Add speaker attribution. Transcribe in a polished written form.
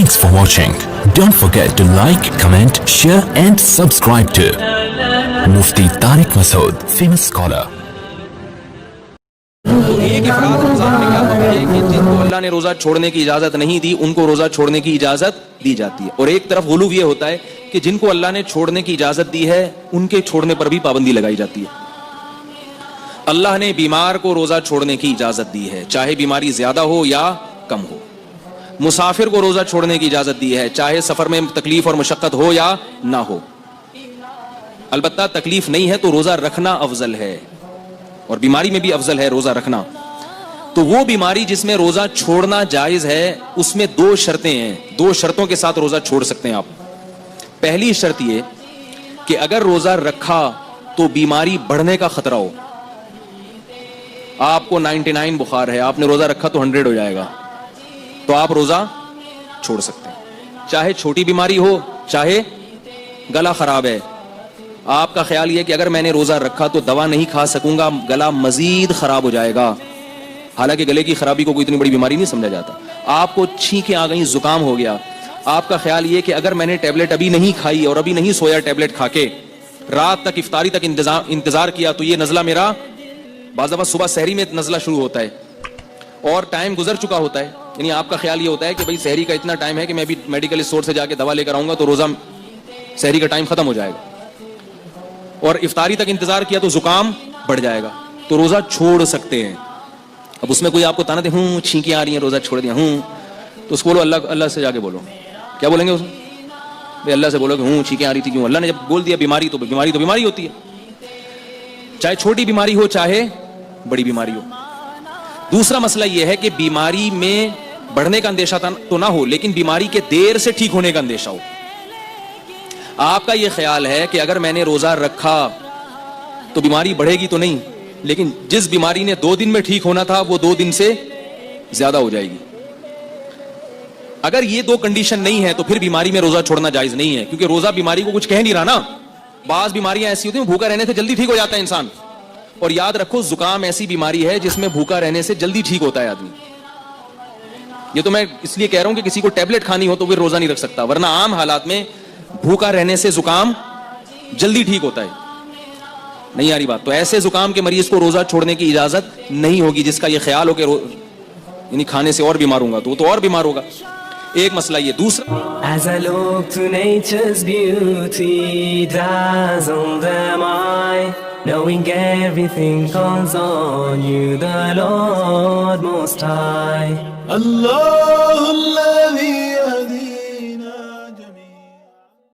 Speaker 1: Thanks for watching. Don't forget to like, comment, share and subscribe to Mufti Tariq Masood, famous scholar.
Speaker 2: ایک افراد رمضان میں کیا ہوتا ہے کہ جن کو اللہ نے روزہ چھوڑنے کی اجازت نہیں دی ان کو روزہ چھوڑنے کی اجازت دی جاتی ہے، اور ایک طرف غلو یہ ہوتا ہے کہ جن کو اللہ نے چھوڑنے کی اجازت دی ہے ان کے چھوڑنے پر بھی پابندی لگائی جاتی ہے۔ اللہ نے بیمار کو روزہ چھوڑنے کی اجازت دی ہے، چاہے بیماری زیادہ ہو یا کم ہو۔ مسافر کو روزہ چھوڑنے کی اجازت دی ہے، چاہے سفر میں تکلیف اور مشقت ہو یا نہ ہو۔ البتہ تکلیف نہیں ہے تو روزہ رکھنا افضل ہے، اور بیماری میں بھی افضل ہے روزہ رکھنا۔ تو وہ بیماری جس میں روزہ چھوڑنا جائز ہے اس میں دو شرطیں ہیں، دو شرطوں کے ساتھ روزہ چھوڑ سکتے ہیں آپ۔ پہلی شرط یہ کہ اگر روزہ رکھا تو بیماری بڑھنے کا خطرہ ہو، آپ کو 99 بخار ہے، آپ نے روزہ رکھا تو 100 ہو جائے گا، تو آپ روزہ چھوڑ سکتے ہیں، چاہے چھوٹی بیماری ہو چاہے گلا خراب ہے۔ آپ کا خیال یہ کہ اگر میں نے روزہ رکھا تو دوا نہیں کھا سکوں گا، گلا مزید خراب ہو جائے گا، حالانکہ گلے کی خرابی کو کوئی اتنی بڑی بیماری نہیں سمجھا جاتا۔ آپ کو چھینکیں آ گئیں، زکام ہو گیا، آپ کا خیال یہ کہ اگر میں نے ٹیبلٹ ابھی نہیں کھائی اور ابھی نہیں سویا ٹیبلٹ کھا کے، رات تک افطاری تک انتظار کیا تو یہ نزلہ میرا، بعض دفعہ صبح سحری میں نزلہ شروع ہوتا ہے اور ٹائم گزر چکا ہوتا ہے، یعنی آپ کا خیال یہ ہوتا ہے کہ بھئی سحری کا اتنا ٹائم ہے کہ میں ابھی میڈیکل اسٹور سے جا کے دوا لے کر آؤں گا تو روزہ سحری کا ٹائم ختم ہو جائے گا، اور افطاری تک انتظار کیا تو زکام بڑھ جائے گا، تو روزہ چھوڑ سکتے ہیں۔ اب اس میں کوئی آپ کو تانا دے، ہوں چھینکیں آ رہی ہیں روزہ چھوڑ دیا، ہوں، تو اس کو بولو اللہ سے جا کے بولو، کیا بولیں گے اس میں؟ اللہ سے بولو کہ ہوں چھینکیں آ رہی تھی، کیوں؟ اللہ نے جب بول دیا بیماری تو بیماری ہوتی ہے، چاہے چھوٹی بیماری ہو چاہے بڑی بیماری ہو۔ دوسرا مسئلہ یہ ہے کہ بیماری میں بڑھنے کا اندیشہ تو نہ ہو، لیکن بیماری کے دیر سے ٹھیک ہونے کا اندیشہ ہو۔ آپ کا یہ خیال ہے کہ اگر میں نے روزہ رکھا تو بیماری بڑھے گی تو نہیں، لیکن جس بیماری نے 2 دن میں ٹھیک ہونا تھا وہ 2 دن سے زیادہ ہو جائے گی۔ اگر یہ 2 کنڈیشن نہیں ہے تو پھر بیماری میں روزہ چھوڑنا جائز نہیں ہے، کیونکہ روزہ بیماری کو کچھ کہہ نہیں رہا نا۔ بعض بیماریاں ایسی ہوتی ہیں بھوکا رہنے سے جلدی ٹھیک ہو جاتا ہے انسان، اور یاد رکھو زکام ایسی بیماری ہے جس میں بھوکا رہنے سے جلدی ٹھیک ہوتا ہے آدمی۔ یہ تو میں اس لیے کہہ رہا ہوں کہ کسی کو ٹیبلٹ کھانی ہو تو پھر روزہ نہیں رکھ سکتا، ورنہ عام حالات میں بھوکا رہنے سے زکام جلدی ٹھیک ہوتا ہے۔ نہیں آ رہی بات؟ تو ایسے زکام کے مریض کو روزہ چھوڑنے کی اجازت نہیں ہوگی، جس کا یہ خیال ہو کہ یعنی کھانے سے اور بیمار ہوں گا تو وہ تو اور بیمار ہوگا۔ ایک مسئلہ یہ۔ دوسرا،
Speaker 3: As I look to nature's beauty, dazzled am I, knowing everything calls on you, the Lord Most High.
Speaker 4: Allah,